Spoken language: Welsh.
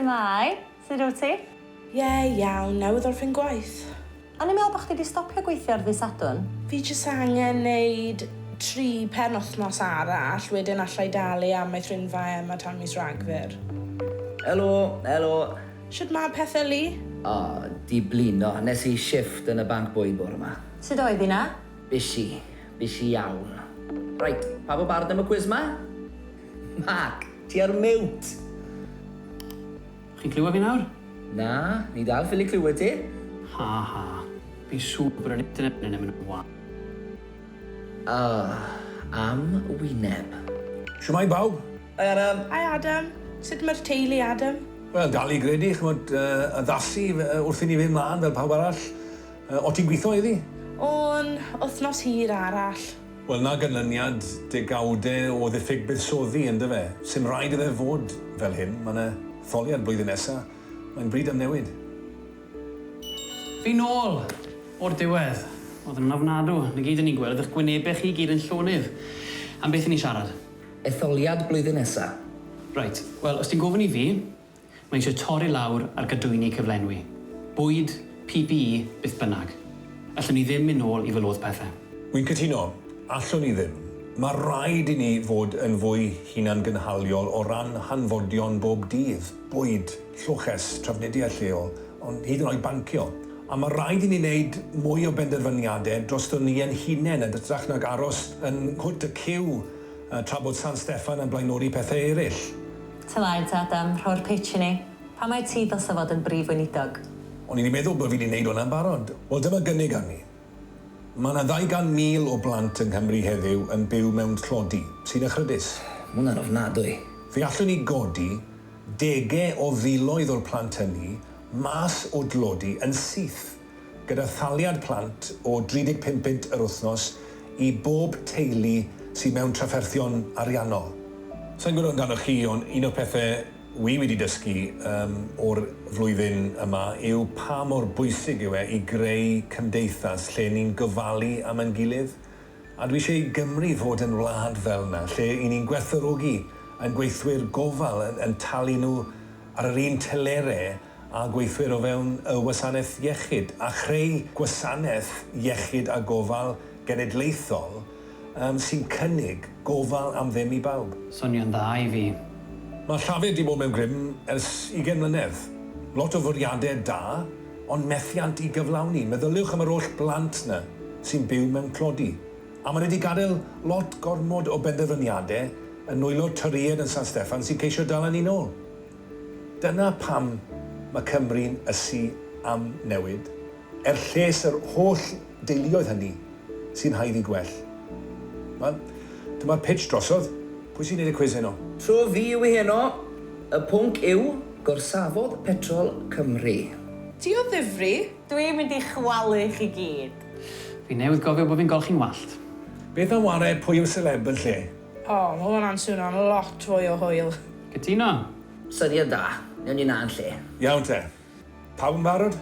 Mai. Sut wyt ti? Iawn, newydd orffen gwaith. A ni'n meddwl bod chdi wedi stopio gweithio ar ddydd Sadwrn? Fi jyst angen neud 3 penwythnos arall, wedyn allai dalu am ei thrinfau yma tan mis Rhagfyr. Helo. Sut mae pethau li? Di blino. Nes I shift yn y banc bwyd bore yma. Sut oedd hynna? Bishi iawn. Right, pa fo barod am y cwis ma? Mac, ti ar mute. Chi'n clywed fi nawr? Na, ni dal ffili clywed ti. Ha. Fi'n siŵr bod yr internet yn mynd yn wan. Am wyneb. Siwmai bawb? Hi Adam. Hi Adam. Sut mae'r teulu Adam? Wel, dal I gredu, chymod, addasu wrth I ni fynd mlaen fel pawb arall. O ti'n gweithio iddi? O'n wythnos hir arall. Wel, na ganlyniad degawdau o ddiffyg buddsoddi, ynddo fe. Sim rhaid iddo fod fel hyn. Mae yna tholiad blwyddyn nesaf. Mae'n bryd am newid. Fi nôl o'r diwedd. Oedd yn ofnadw. Na gyd yn ni'n gweld, ydych gwynebau chi gyd yn llonydd. Am beth i ni siarad? Etholiad blwyddyn nesaf. Right, wel, os ti'n gofyn I fi, mae eisiau torri lawr ar gadwyni cyflenwi. Bwyd, PPE, byth bynnag. Allwn ni ddim mynd nôl I fylodd pethau. Wy'n cytuno, allwn ni ddim. Mae rhaid I ni fod yn fwy hunan gynhaliol o ran hanfodion bob dydd. Bwyd, llwches, trafnidiaeth lleol, ond hyd yn oed bancio. A mae rhaid I ni wneud mwy o benderfyniadau dros ni yn hunain yn dytrach nag aros yn hwt y cyw tra bod San Steffan yn blaenori pethau eraill. Tylaid, Adam, rhoi'r pitch I ni. Pa mae ti ddylse fod yn brif weinidog? O'n i'n meddwl bod fi wedi gwneud hwnna'n barod. Wel, dyma gynnig am ni. Mae yna 200,000 o blant yng Nghymru heddiw yn byw mewn tlodi, sy'n ychrydus. Mae hwnna'n ofnadwy. Fe allwn ni godi 10 o filoedd o'r plant hynny mas o dlodi yn syth, gyda thaliad plant o 35 punt yr wythnos I bob teulu sydd mewn trafferthion ariannol. Sa'n gwybod amdano chi, ond un o'r pethau wedi dysgu o'r flwyddyn yma yw pa mor bwysig yw I greu cymdeithas lle ni'n gofalu am ein gilydd. A dwi eisiau I Gymru fod yn wlad fel yna, lle I ni'n gwerthfawrogi yn gweithwyr gofal yn talu nhw ar yr un telerau a gweithwyr o fewn y wasanaeth iechyd, a chreu gwasanaeth iechyd a gofal genedlaethol sy'n cynnig gofal am ddim I bawb. Swnio'n dda I fi. Mae llafur wedi bod mewn grym ers 20 mlynedd. Lot o fwriadau da, ond methiant I gyflawni. Meddyliwch am yr holl blant yna sy'n byw mewn clodi. A mae wedi gadael lot gormod o benderfyniadau yn nwylo tyried yn San Steffan sy'n ceisio dal ni nôl. Dyna pam mae Cymru'n ysu am newid, lles yr holl deuluoedd hynny sy'n haiddi gwell. Wel, dyma'r pitch drosodd. Pwy sy'n neud y cwis heno? Tro fi yw I heno. Y pwnc yw gorsafodd petrol Cymru. Ti o ddifri? Dwi'n mynd I chwalu chi gyd. Fi newydd gofio bod fi'n golchi'n wallt. Beth am wared pwy yw celeb yn lle? Mae hwnna'n swnio'n lot fwy o hwyl. Cytuno? Syniad da. Newn ni na'n lle. Iawn te. Pawb yn barod?